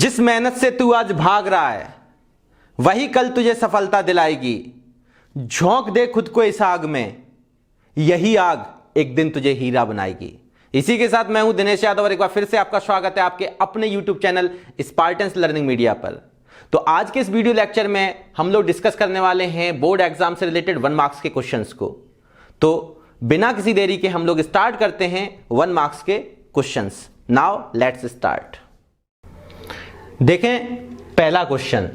जिस मेहनत से तू आज भाग रहा है वही कल तुझे सफलता दिलाएगी। झोंक दे खुद को इस आग में, यही आग एक दिन तुझे हीरा बनाएगी। इसी के साथ मैं हूं दिनेश यादव और एक बार फिर से आपका स्वागत है आपके अपने YouTube channel Spartans learning media पर। तो आज के इस वीडियो लेक्चर में हम लोग डिस्कस करने वाले हैं बोर्ड एग्जाम से रिलेटेड 1 मार्क्स के क्वेश्चंस को। तो बिना किसी देरी के हम लोग स्टार्ट करते हैं 1 मार्क्स के क्वेश्चंस। Now let's start. देखें पहला क्वेश्चन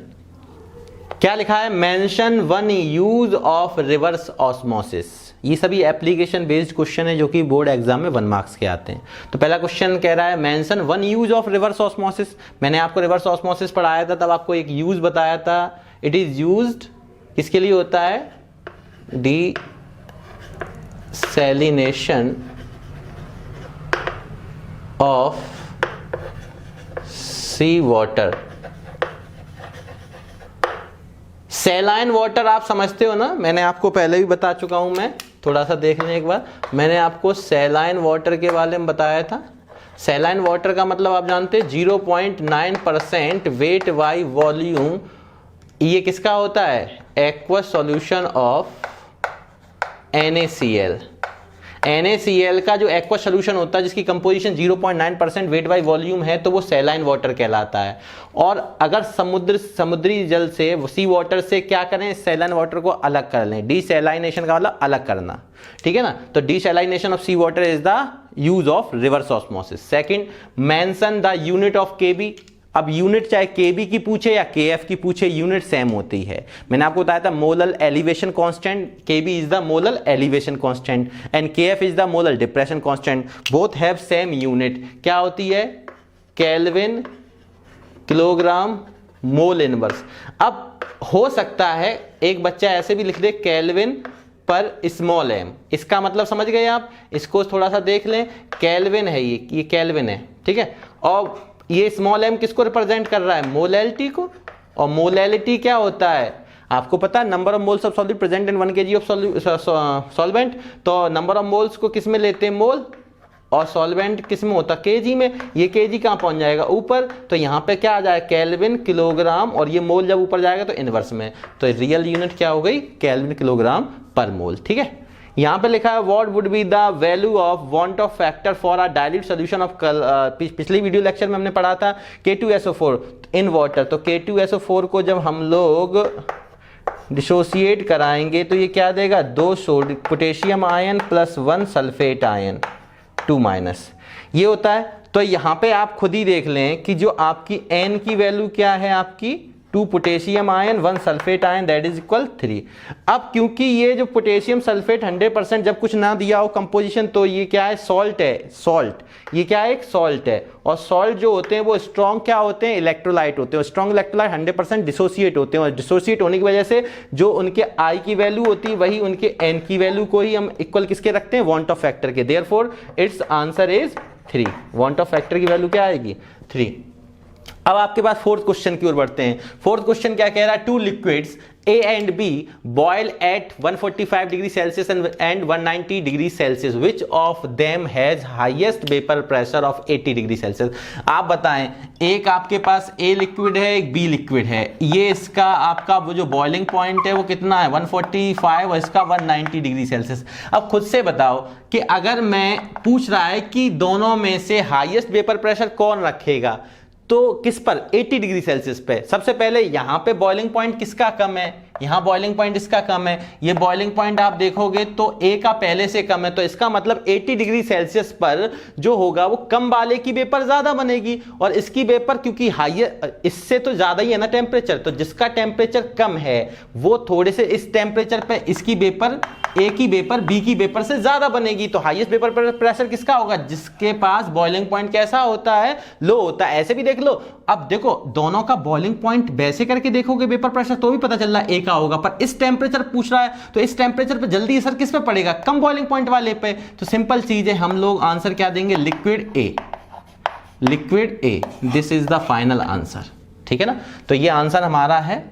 क्या लिखा है, mention 1 use of reverse osmosis. ये सभी एप्लीकेशन बेस्ड क्वेश्चन है जो कि बोर्ड एग्जाम में 1 मार्क्स के आते हैं। तो पहला क्वेश्चन कह रहा है mention 1 use of reverse osmosis. मैंने आपको रिवर्स ऑस्मोसिस पढ़ाया था, तब आपको एक यूज बताया था। इट इज यूज्ड किसके लिए होता है, desalination of sea water. Saline water आप समझते हो ना, मैंने आपको पहले भी बता चुका हूं। मैं थोड़ा सा देख लें एक बार, मैंने आपको सैलाइन वाटर के बारे में बताया था। सैलाइन वाटर का मतलब आप जानते हैं 0.9% वेट बाई वॉल्यूम। ये किसका होता है, aqueous solution of NaCl। NaCl का जो एक्वा सोल्यूशन होता है जिसकी कंपोजिशन 0.9% वेट बाई वॉल्यूम है, तो वो सैलाइन वाटर कहलाता है। और अगर समुद्री जल से, सी वाटर से क्या करें, सैलाइन वाटर को अलग कर लें। डीसैलाइनेशन का मतलब अलग करना, ठीक है ना। तो desalination of sea water is the use of reverse osmosis. Second, mention the unit of KB. अब यूनिट चाहे केबी की पूछे या केएफ की पूछे, यूनिट सेम होती है। मैंने आपको बताया था molar elevation constant, KB is the molar elevation constant and KF is the molar depression constant. Both have same unit. क्या होती है, केल्विन किलोग्राम मोल इनवर्स। अब हो सकता है एक बच्चा ऐसे भी लिख दे केल्विन पर स्मॉल एम। इसका मतलब समझ गए आप, इसको थोड़ा सा देख लें। केल्विन है, ये केल्विन है, ठीक है। और ये स्मॉल एम किसको रिप्रेजेंट कर रहा है, मोलैलिटी को। और मोलैलिटी क्या होता है आपको पता है, number of moles of solute present in 1 kg of solvent. तो नंबर ऑफ मोल्स को किस में लेते हैं, मोल, और सॉल्वेंट किस में होता है, केजी में। ये केजी कहां पहुंच जाएगा, ऊपर। तो यहां पे क्या आ जाएगा, केल्विन किलोग्राम, और ये मोल जब ऊपर जाएगा तो इनवर्स में। तो रियल यूनिट क्या हो गई, केल्विन किलोग्राम पर मोल, ठीक है। यहां पे लिखा है what would be the value of want of factor for a dilute solution of, पिछली वीडियो लेक्चर में हमने पढ़ा था K2SO4 इन वाटर। तो K2SO4 को जब हम लोग डिसोसिएट कराएंगे तो ये क्या देगा, 2 potassium ion plus 1 sulphate ion 2- ये होता है। तो यहां पे आप खुद ही देख लें कि जो आपकी N की वैल्यू क्या है, आपकी 2 potassium ion 1 sulphate ion that is equal 3। अब क्योंकि ये जो पोटेशियम सल्फेट 100% जब कुछ ना दिया हो कंपोजिशन, तो ये क्या है, सॉल्ट है। सॉल्ट, ये क्या है, एक सॉल्ट है। और सॉल्ट जो होते हैं वो स्ट्रॉन्ग क्या होते हैं, इलेक्ट्रोलाइट होते हैं। स्ट्रॉन्ग इलेक्ट्रोलाइट 100% डिसोसिएट होते हैं, और डिसोसिएट होने की वजह से जो उनके I की वैल्यू होती है वही उनके N की वैल्यू को ही हम इक्वल किसके रखते हैं, वांट ऑफ फैक्टर के। Therefore it's answer is 3। Want of factor की वैल्यू क्या आएगी, 3। अब आपके पास 4th क्वेश्चन की ओर बढ़ते हैं। 4th क्वेश्चन क्या कह रहा है, 2 liquids A and B boil at 145 degree Celsius and 190 degree Celsius, which of them has highest vapor pressure of 80 degree Celsius. आप बताएं, एक आपके पास A लिक्विड है, एक B लिक्विड है। ये इसका आपका वो जो बॉइलिंग पॉइंट है वो कितना है, 145, और इसका 190 डिग्री सेल्सियस। अब खुद से बताओ कि अगर मैं पूछ रहा है कि दोनों में से हाईएस्ट वेपर प्रेशर कौन रखेगा, तो किस पर, 80 डिग्री सेल्सियस पे। सबसे पहले यहां पे बॉइलिंग पॉइंट किसका कम है, यहां बॉइलिंग पॉइंट इसका कम है। ये बॉइलिंग पॉइंट आप देखोगे तो A का पहले से कम है, तो इसका मतलब 80 डिग्री सेल्सियस पर जो होगा वो कम वाले की वेपर ज्यादा बनेगी, और इसकी वेपर क्योंकि हाईयर, इससे तो ज्यादा ही है ना टेम्परेचर, तो जिसका टेम्परेचर कम है वो थोड़े से इस टेम्परेचर पे इसकी वेपर, A की वेपर B की वेपर से ज्यादा बनेगी। तो हाईएस्ट वेपर प्रेशर किसका होगा, जिसके पास बॉइलिंग पॉइंट कैसा होता है, लो होता है। ऐसे भी देख लो, अब देखो दोनों का बॉइलिंग पॉइंट वैसे करके देखोगे वेपर प्रेशर तो भी पता चल रहा है A का होगा, पर इस टेम्परेचर पूछ रहा है तो इस टेम्परेचर पे जल्दी असर किस पे पड़ेगा, कम बॉइलिंग पॉइंट वाले पे। तो सिंपल चीज है, हम लोग आंसर क्या देंगे, liquid A। Liquid A, this is the final answer, ठीक है ना। तो ये आंसर हमारा है।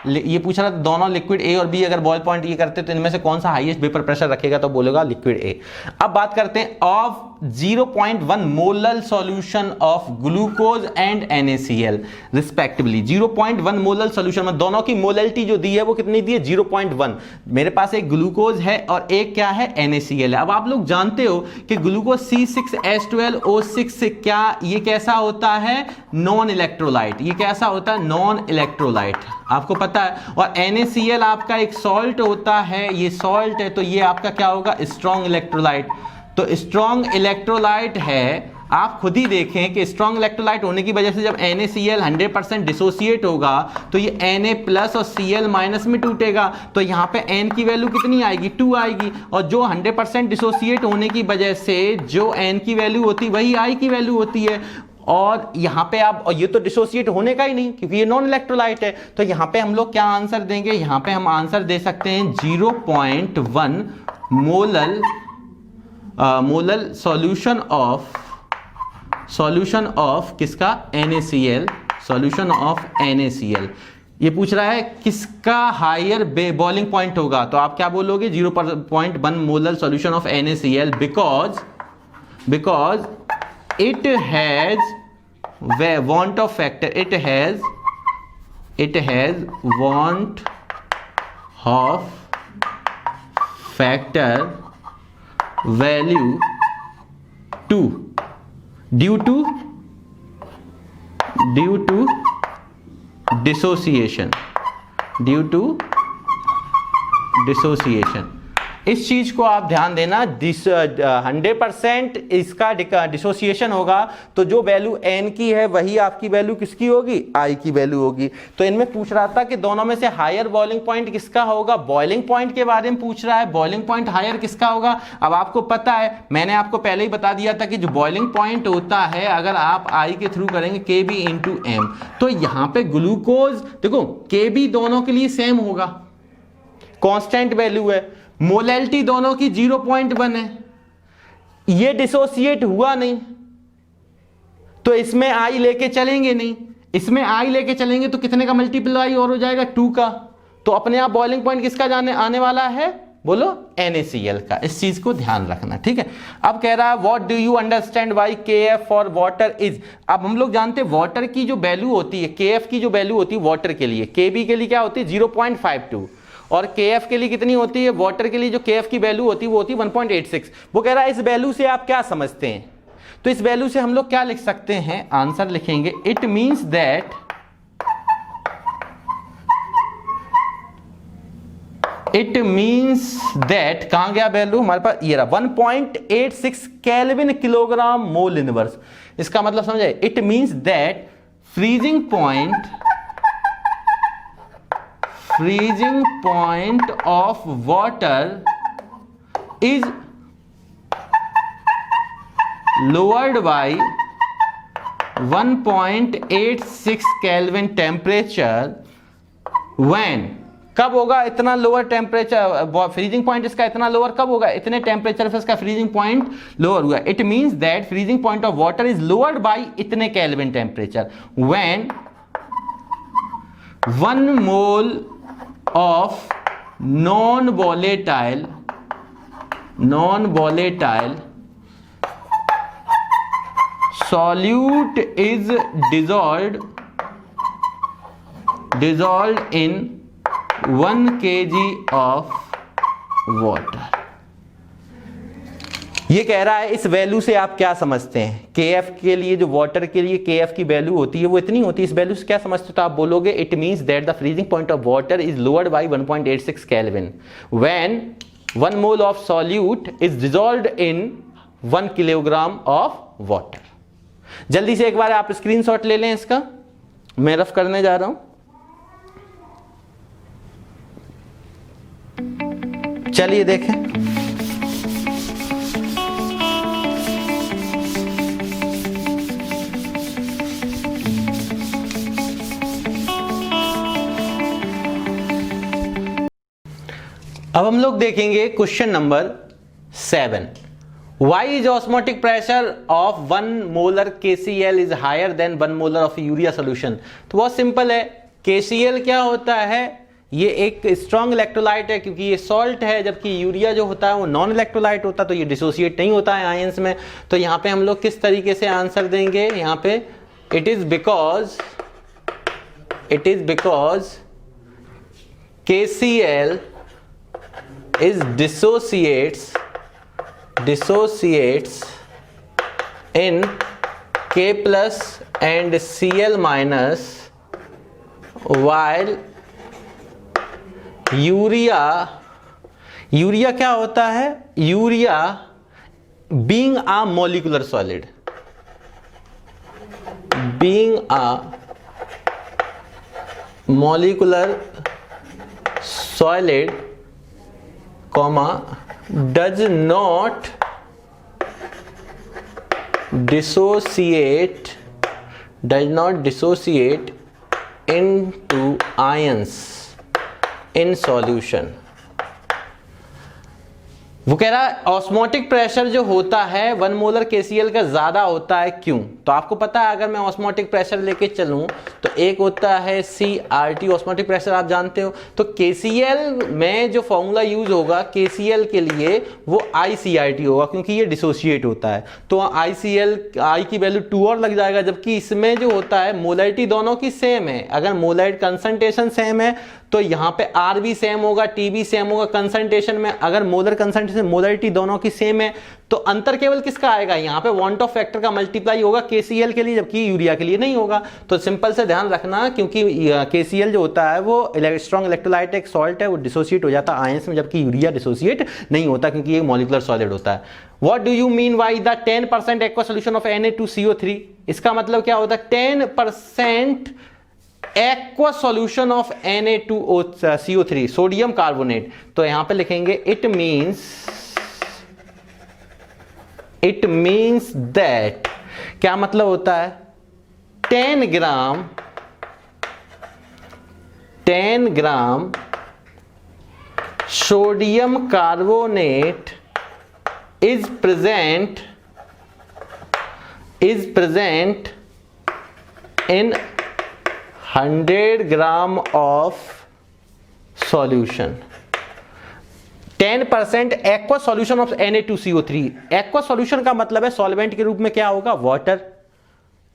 ये पूछ रहा था दोनों लिक्विड ए और बी अगर बॉयल पॉइंट ये करते तो इनमें से कौन सा हाईएस्ट वेपर प्रेशर रखेगा, तो बोलेगा लिक्विड ए। अब बात करते हैं of 0.1 molar solution of glucose and NaCl respectively. 0.1 molar solution में दोनों की मोलैलिटी जो दी है वो कितनी दी है 0.1। मेरे पास एक ग्लूकोज है और एक क्या है NaCl है। अब आप लोग जानते हो कि ग्लूकोज C6H12O6 से क्या ये कैसा होता है नॉन इलेक्ट्रोलाइट, ये कैसा होता है नॉन इलेक्ट्रोलाइट, आपको पता है। और NaCl आपका एक सॉल्ट होता है, ये सॉल्ट है तो ये आपका क्या होगा स्ट्रॉन्ग इलेक्ट्रोलाइट। तो स्ट्रॉन्ग इलेक्ट्रोलाइट है, आप खुद ही देखें कि स्ट्रॉन्ग इलेक्ट्रोलाइट होने की वजह से जब NaCl 100% डिसोसिएट होगा तो ये Na+ और Cl- में टूटेगा, तो यहाँ पे N की वैल्यू कितनी आएगी 2 आएगी। और जो 100% डिसोसिएट होने की वजह से जो N की वैल्यू होती है वही I की वैल्यू होती है। और यहाँ पे आप, और ये तो डिसोसिएट होने का ही नहीं क्योंकि ये नॉन इलेक्ट्रोलाइट है, तो यहाँ पे हम लोग क्या आंसर देंगे, यहाँ पे हम आंसर दे सकते हैं 0.1 मोलर सॉल्यूशन ऑफ किसका NaCl, सॉल्यूशन ऑफ NaCl। ये पूछ रहा है किसका हायर बॉइलिंग पॉइंट होगा, तो आप क्या बोलोगे 0.1 molar solution of NaCl because it has want of factor, it has want of factor value 2 due to dissociation, इस चीज को आप ध्यान देना। 100% इसका डिसोसिएशन होगा तो जो वैल्यू N की है वही आपकी वैल्यू किसकी होगी I की वैल्यू होगी। तो इनमें पूछ रहा था कि दोनों में से हायर बॉइलिंग पॉइंट किसका होगा, बॉइलिंग पॉइंट के बारे में पूछ रहा है, बॉइलिंग पॉइंट हायर किसका होगा। अब आपको पता है, मैंने आपको पहले ही बता दिया था कि जो बॉइलिंग पॉइंट होता है अगर आप I के थ्रू करेंगे Kb/m, तो यहाँ पे ग्लूकोज देखो Kb दोनों के लिए सेम होगा, कांस्टेंट वैल्यू है, मोलैलिटी दोनों की 0.1 है, ये डिसोसिएट हुआ नहीं तो इसमें I लेके चलेंगे नहीं, इसमें I लेके चलेंगे तो कितने का मल्टीप्लाई और हो जाएगा 2 का, तो अपने आप बॉइलिंग पॉइंट किसका आने वाला है बोलो NaCl का। इस चीज को ध्यान रखना, ठीक है। अब कह रहा है what do you understand why Kf for water is. अब हम लोग जानते हैं वाटर की जो वैल्यू होती है, Kf की जो वैल्यू होती है वाटर के लिए, Kb के लिए क्या होती है 0.52 और Kf के लिए कितनी होती है, वाटर के लिए जो Kf की वैल्यू होती है वो होती है 1.86। वो कह रहा है इस वैल्यू से आप क्या समझते हैं, तो इस वैल्यू से हम लोग क्या लिख सकते हैं, आंसर लिखेंगे इट मींस दैट कहां गया वैल्यू हमारे पास, ये रहा 1.86 केल्विन किलोग्राम मोल इनवर्स। इसका मतलब समझे, it means that freezing point of water is lowered by 1.86 kelvin temperature when, कब होगा इतना लोअर टेम्परेचर, फ्रीजिंग पॉइंट इसका इतना लोअर कब होगा, इतने टेम्परेचर से इसका फ्रीजिंग पॉइंट लोअर हुआ। It means that freezing point of water is lowered by इतने kelvin temperature when 1 mole of non volatile solute is dissolved in 1 kg of water। ये कह रहा है इस वैल्यू से आप क्या समझते हैं, Kf के लिए जो वाटर के लिए Kf की वैल्यू होती है वो इतनी होती है, इस वैल्यू से क्या समझते हो, तो आप बोलोगे it means that the freezing point of water is lowered by 1.86 kelvin when 1 mole of solute is dissolved in 1 kilogram of water. जल्दी से एक बार आप स्क्रीनशॉट ले लें इसका, मैं रफ करने जा रहा हूं। चलिए देखें, अब हम लोग देखेंगे question number 7। Why is osmotic pressure of 1 molar KCl is higher than 1 molar of urea solution? तो बहुत सिंपल है, KCl क्या होता है, ये एक स्ट्रॉन्ग इलेक्ट्रोलाइट है क्योंकि ये सॉल्ट है, जबकि यूरिया जो होता है वो नॉन इलेक्ट्रोलाइट होता है, तो ये डिसोसिएट नहीं होता है आयंस में। तो यहाँ पे हम लोग किस तरीके से आंसर देंगे, यहाँ पे it is because KCl is dissociates in K plus and Cl minus, while urea क्या होता है, urea being a molecular solid, comma, does not dissociate into ions in solution। वो कह रहा है ऑस्मोटिक प्रेशर जो होता है 1 मोलर KCl का ज्यादा होता है, क्यों? तो आपको पता है अगर मैं ऑस्मोटिक प्रेशर लेके चलूं तो एक होता है CRT, ऑस्मोटिक प्रेशर आप जानते हो। तो KCl में जो फॉर्मूला यूज होगा KCl के लिए वो ICRT होगा क्योंकि ये डिसोशिएट होता है। तो ICl I की वैल्यू 2 और लग जाएगा, जबकि इसमें जो होता है मोलैरिटी दोनों की सेम है। अगर मोलैरिटी कंसंट्रेशन सेम है तो यहाँ पे R भी सेम होगा, T भी सेम होगा कंसंट्रेशन में। अगर मोलर कंसंट्रेशन मोलैरिटी दोनों की सेम है तो अंतर केवल किसका आएगा, यहाँ पे वांट ऑफ फैक्टर का मल्टीप्लाई होगा KCl के लिए, जबकि यूरिया के लिए नहीं होगा। तो सिंपल से ध्यान रखना, क्योंकि KCl जो होता है वो स्ट्रॉन्ग इलेक्ट्रोलाइट एक सॉल्ट है, वो डिसोसिएट हो जाता है आयंस में, जबकि यूरिया डिसोसिएट नहीं होता क्योंकि ये मॉलिक्यूलर सॉलिड होता है। What do you mean by the 10% aqua solution of Na2CO3? इसका मतलब क्या होता है, 10% aqua solution of Na2CO3 sodium carbonate. तो यहां पे लिखेंगे इट मीन्स दैट, क्या मतलब होता है, 10 gram sodium carbonate is present in 100 gram of solution। 10% aqua solution of Na2CO3। Aqua solution का मतलब है सॉल्वेंट के रूप में क्या होगा, वाटर,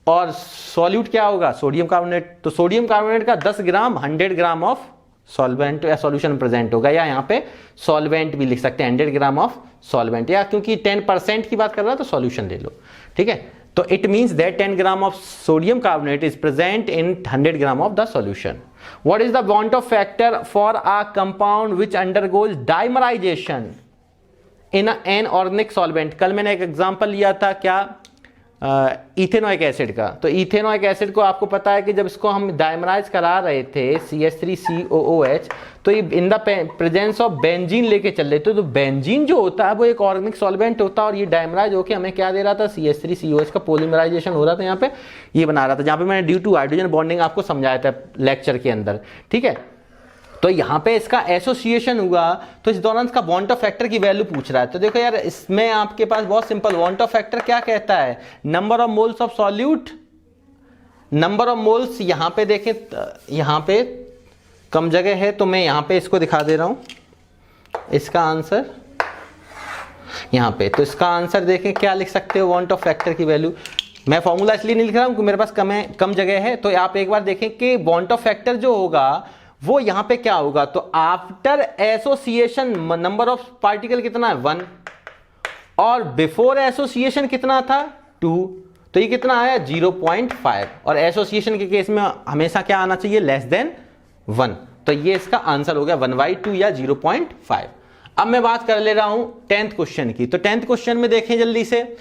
और सॉल्यूट क्या होगा, सोडियम कार्बोनेट। तो सोडियम कार्बोनेट का 10 ग्राम 100 ग्राम ऑफ सॉल्वेंट या सॉल्यूशन प्रेजेंट होगा, या यहाँ पे सॉल्वेंट भी लिख सकते हैं 100 ग्राम ऑफ सॉल्वेंट, या क्योंकि 10% की बात कर रहा है तो सॉल्यूशन ले लो, ठीक है। तो it means that 10 gram of sodium carbonate is present in 100 gram of the solution. What is the bond of factor for a compound which undergoes dimerisation in an organic solvent? कल मैंने एक example लिया था क्या, ethanoic acid का। तो ethanoic acid को आपको पता है कि जब इसको हम डाइमराइज करा रहे थे CH3COOH, तो ये in the presence of benzene लेके चल रहे थे। तो बेंजीन जो होता है वो एक ऑर्गेनिक सॉल्वेंट होता है, और ये डाइमराइज होकर हमें क्या दे रहा था, CH3COH का पॉलीमराइजेशन हो रहा था, यहाँ पे ये बना रहा था, जहाँ पे मैंने ड्यू टू हाइड्रोजन बॉन्डिंग आपको समझाया था लेक्चर के अंदर, ठीक है। तो यहाँ पे इसका एसोसिएशन हुआ, तो इस दौरान इसका बॉन्ड ऑफ फैक्टर की वैल्यू पूछ रहा है। तो देखो यार, इसमें आपके पास बहुत सिंपल बॉन्ड ऑफ फैक्टर क्या कहता है, number of moles of solute, number of moles. यहाँ पे देखें, यहाँ पे कम जगह है तो मैं यहाँ पे इसको दिखा दे रहा हूँ, इसका आंसर यहाँ पे। तो इसका आंसर देखें क्या लिख सकते हो, बॉन्ड ऑफ फैक्टर की वैल्यू। मैं फॉर्मूला इसलिए नहीं लिख रहा हूँ क्योंकि मेरे पास कम जगह है। तो आप एक बार देखें कि बॉन्ड ऑफ फैक्टर जो होगा वो यहां पे क्या होगा, तो after association number of particle कितना है 1, और बिफोर एसोसिएशन कितना था 2, तो ये कितना आया 0.5, और एसोसिएशन के केस में हमेशा क्या आना चाहिए, लेस देन 1। तो ये इसका आंसर हो गया 1/2 या 0.5। अब मैं बात कर ले रहा हूं 10th क्वेश्चन की। तो 10th क्वेश्चन में देखें जल्दी से,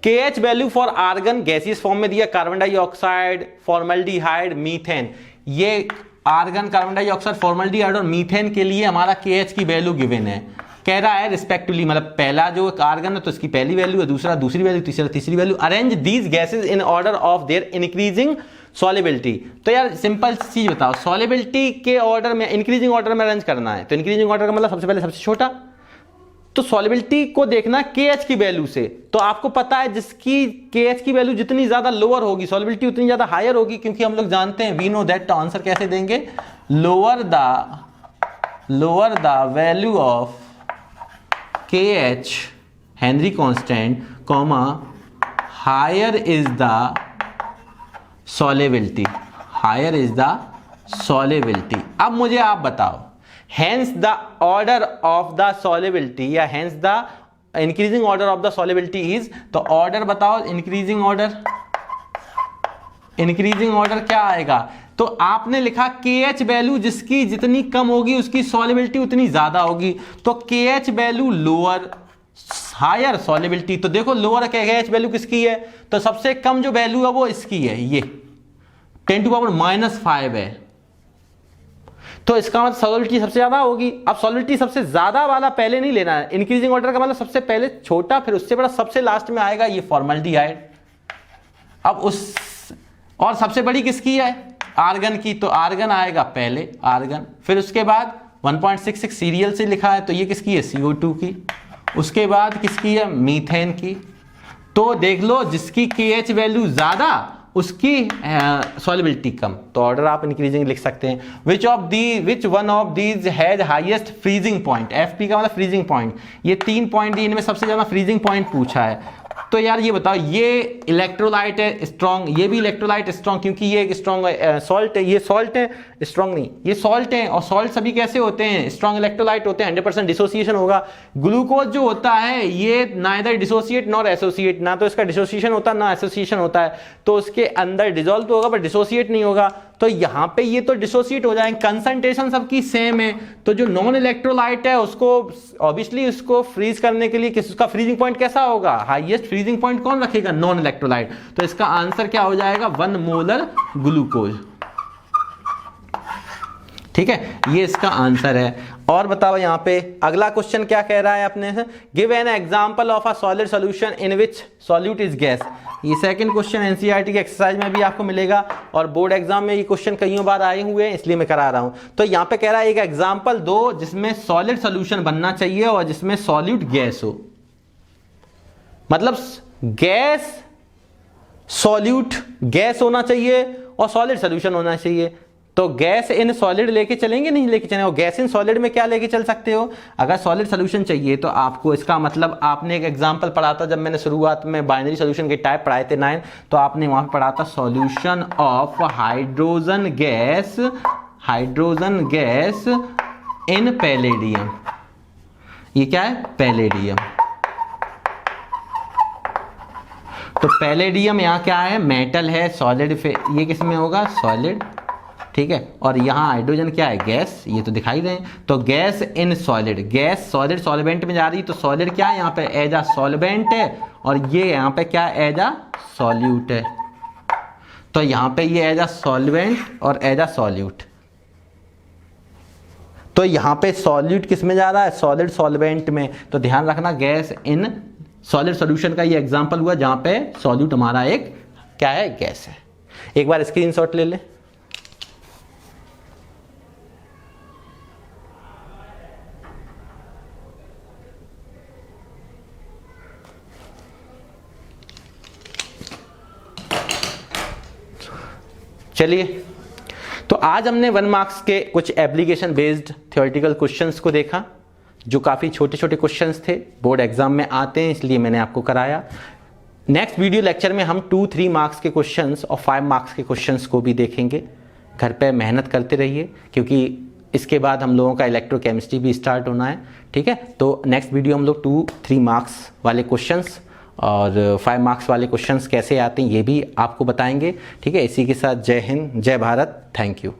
KH value for argon gaseous form में दिया, कार्बन डाइऑक्साइड, फॉर्मल्डिहाइड, मीथेन। ये आर्गन, कार्बन डाइऑक्साइड, फॉर्मल्डिहाइड और मीथेन के लिए हमारा KH की वैल्यू गिवन है। कह रहा है रिस्पेक्टिवली, मतलब पहला जो आर्गन है तो इसकी पहली वैल्यू है, दूसरा दूसरी वैल्यू, तीसरा तीसरी value. Arrange these gases in order of their increasing solubility. तो यार सिंपल चीज बताओ, सॉलिबिलिटी के ऑर्डर में, इंक्रीजिंग ऑर्डर में अरेंज करना है। तो इंक्रीजिंग ऑर्डर का मतलब सबसे पहले सबसे छोटा, तो सॉल्युबिलिटी को देखना KH की वैल्यू से। तो आपको पता है जिसकी KH की वैल्यू जितनी ज्यादा लोअर होगी सॉल्युबिलिटी उतनी ज्यादा हायर होगी, क्योंकि हम लोग जानते हैं वी नो दैट। तो आंसर कैसे देंगे, lower the value of KH Henry constant comma higher is the solubility, higher is the solubility. अब मुझे आप बताओ, hence the order of the solubility या hence the increasing order of the solubility is, तो order बताओ, increasing order क्या आएगा। तो आपने लिखा KH वैल्यू जिसकी जितनी कम होगी उसकी सॉल्युबिलिटी उतनी ज्यादा होगी, तो KH value lower higher solubility. तो देखो लोअर KH वैल्यू किसकी है, तो सबसे कम जो वैल्यू है वो इसकी है, ये 10⁻⁵ है। तो इसका मतलब सॉल्युबिलिटी सबसे ज्यादा होगी। अब सॉल्युबिलिटी सबसे ज्यादा वाला पहले नहीं लेना है, इंक्रीजिंग ऑर्डर का मतलब सबसे पहले छोटा फिर उससे बड़ा सबसे लास्ट में आएगा ये फॉर्मल्डिहाइड। अब उस और सबसे बड़ी किसकी है, आर्गन की, तो आर्गन आएगा पहले, आर्गन, फिर उसके बाद 1.66 सीरियल से लिखा है तो ये किसकी है, CO2 की, उसके बाद किसकी है, मीथेन की। तो देख लो जिसकी KH वैल्यू ज्यादा उसकी सॉल्युबिलिटी कम, तो ऑर्डर आप इंक्रीजिंग लिख सकते हैं। Which one of these has highest freezing point, FP का मतलब फ्रीजिंग पॉइंट, ये 3 पॉइंट दिए, इनमें सबसे ज्यादा फ्रीजिंग पॉइंट पूछा है। तो यार ये बताओ, ये इलेक्ट्रोलाइट है स्ट्रॉन्ग, ये भी इलेक्ट्रोलाइट स्ट्रॉन्ग, क्योंकि ये एक स्ट्रॉन्ग सॉल्ट है, ये सॉल्ट है, स्ट्रॉन्ग नहीं, ये सॉल्ट है। और सॉल्ट सभी कैसे होते हैं, स्ट्रॉन्ग इलेक्ट्रोलाइट होते हैं, 100% डिसोसिएशन होगा। ग्लूकोज जो होता है ये नाइदर डिसोसिएट नॉर एसोसिएट, ना तो इसका डिसोसिएशन होता है ना एसोसिएशन होता है, तो उसके अंदर डिसॉल्व तो होगा पर डिसोसिएट नहीं होगा। तो यहाँ पे ये तो डिसोसिएट हो जाएंगे, कंसंट्रेशन सबकी सेम है। तो जो नॉन इलेक्ट्रोलाइट है उसको ऑब्वियसली उसको फ्रीज करने के लिए किसका फ्रीजिंग पॉइंट कैसा होगा, हाईएस्ट फ्रीजिंग पॉइंट कौन रखेगा, नॉन इलेक्ट्रोलाइट। तो इसका आंसर क्या हो जाएगा, 1 मोलर ग्लूकोज। ठीक है, ये इसका आंसर है। और बताओ यहाँ पे अगला क्वेश्चन क्या कह रहा है अपने से, give an example of a solid solution in which solute is gas. ये सेकंड क्वेश्चन एनसीईआरटी के एक्सरसाइज में भी आपको मिलेगा और बोर्ड एग्जाम में ये क्वेश्चन कईयों बार आए हुए हैं, इसलिए मैं करा रहा हूं। तो यहाँ पे कह रहा है एक एग्जाम्पल दो जिसमें सॉलिड सॉल्यूशन बनना चाहिए और जिसमें सॉल्यूट गैस हो, मतलब गैस सॉल्यूट गैस होना चाहिए और सॉलिड सॉल्यूशन होना चाहिए। तो गैस इन सॉलिड लेके चलेंगे, नहीं लेके चलेंगे। और गैस इन सॉलिड में क्या लेके चल सकते हो, अगर सॉलिड सॉल्यूशन चाहिए तो आपको इसका मतलब आपने एक एग्जांपल पढ़ा था जब मैंने शुरुआत में बाइनरी सॉल्यूशन के टाइप पढ़ाए थे 9, तो आपने वहां पे पढ़ा था solution of hydrogen gas in palladium. ये क्या है, पैलेडियम। तो पैलेडियम यहाँ क्या है, मेटल है, सॉलिड, ये किस में होगा, सॉलिड। ठीक है, और यहाँ हाइड्रोजन क्या है, गैस, ये तो दिखाई दे। तो gas in solid, gas solid solvent में जा रही, तो सॉलिड क्या है यहाँ पे, एज अ सॉल्वेंट है, और ये यहाँ पे क्या है, एज अ सॉल्यूट है। तो यहाँ पे ये एज अ सॉल्वेंट और एज अ सॉल्यूट। तो यहाँ पे सॉल्यूट किस में जा रहा है, सॉलिड सॉल्वेंट में। तो ध्यान रखना गैस इन सॉलिड सॉल्यूशन का ये एग्जांपल हुआ जहां पे सॉल्यूट हमारा एक क्या है, गैस है। एक बार स्क्रीनशॉट ले ले। चलिए, तो आज हमने 1 मार्क्स के कुछ एप्लीकेशन बेस्ड थ्योरेटिकल क्वेश्चंस को देखा जो काफ़ी छोटे छोटे क्वेश्चंस थे, बोर्ड एग्जाम में आते हैं, इसलिए मैंने आपको कराया। नेक्स्ट वीडियो लेक्चर में हम 2-3 मार्क्स के क्वेश्चंस और 5 मार्क्स के क्वेश्चंस को भी देखेंगे। घर पे मेहनत करते रहिए, क्योंकि इसके बाद हम लोगों का इलेक्ट्रोकेमिस्ट्री भी स्टार्ट होना है। ठीक है, तो नेक्स्ट वीडियो हम लोग 2-3 मार्क्स वाले क्वेश्चंस और 5 मार्क्स वाले क्वेश्चंस कैसे आते हैं ये भी आपको बताएंगे। ठीक है, इसी के साथ जय हिंद, जय भारत, थैंक यू।